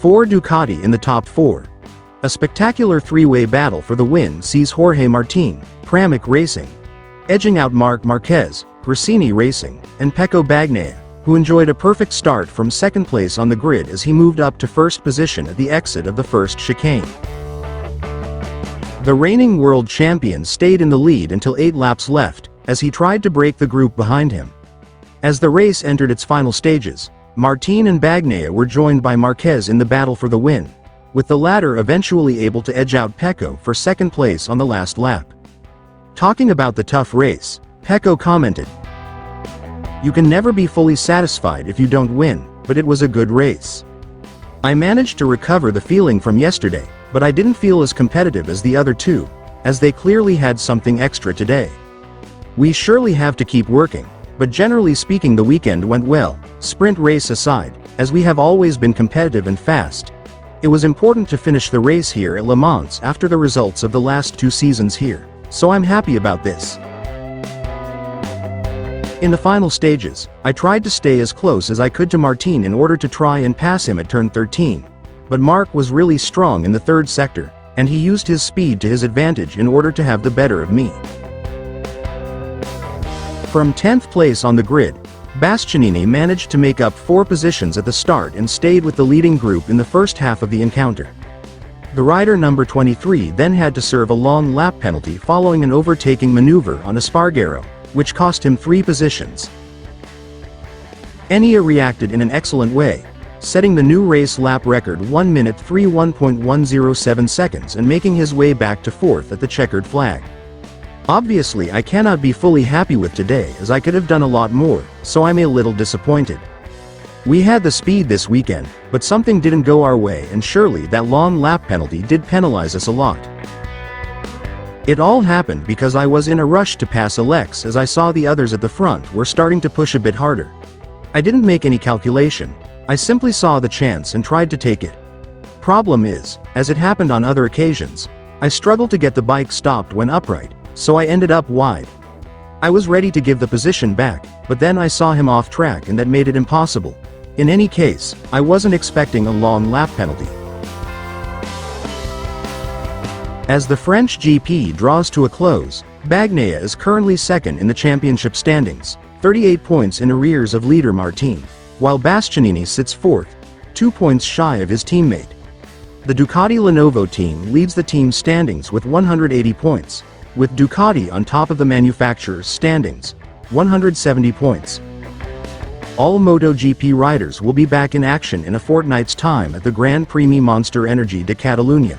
4 Ducati in the top 4. A spectacular three-way battle for the win sees Jorge Martin, Pramac Racing, edging out Marc Marquez, Gresini Racing, and Pecco Bagnaia, who enjoyed a perfect start from second place on the grid as he moved up to first position at the exit of the first chicane. The reigning world champion stayed in the lead until 8 laps left, as he tried to break the group behind him. As the race entered its final stages, Martin and Bagnaia were joined by Marquez in the battle for the win, with the latter eventually able to edge out Pecco for second place on the last lap. Talking about the tough race, Pecco commented, "You can never be fully satisfied if you don't win, but it was a good race. I managed to recover the feeling from yesterday, but I didn't feel as competitive as the other two, as they clearly had something extra today. We surely have to keep working, but generally speaking the weekend went well, sprint race aside, as we have always been competitive and fast. It was important to finish the race here at Le Mans after the results of the last 2 seasons here, so I'm happy about this. In the final stages, I tried to stay as close as I could to Martin in order to try and pass him at turn 13. But Marc was really strong in the third sector, and he used his speed to his advantage in order to have the better of me. From 10th place on the grid, Bastianini managed to make up 4 positions at the start and stayed with the leading group in the first half of the encounter. The rider number 23 then had to serve a long lap penalty following an overtaking maneuver on Espargaro, which cost him 3 positions. Enea reacted in an excellent way, setting the new race lap record 1 minute 31.107 seconds and making his way back to 4th at the checkered flag. Obviously I cannot be fully happy with today as I could have done a lot more, so I'm a little disappointed. We had the speed this weekend, but something didn't go our way and surely that long lap penalty did penalize us a lot. It all happened because I was in a rush to pass Alex as I saw the others at the front were starting to push a bit harder. I didn't make any calculation, I simply saw the chance and tried to take it. Problem is, as it happened on other occasions, I struggled to get the bike stopped when upright, so I ended up wide. I was ready to give the position back, but then I saw him off track and that made it impossible. In any case, I wasn't expecting a long lap penalty. As the French GP draws to a close, Bagnaia is currently second in the championship standings, 38 points in arrears of leader Martin, while Bastianini sits 4th, 2 points shy of his teammate. The Ducati Lenovo team leads the team standings with 180 points, with Ducati on top of the manufacturer's standings, 170 points. All MotoGP riders will be back in action in a fortnight's time at the Gran Premi Monster Energy de Catalunya.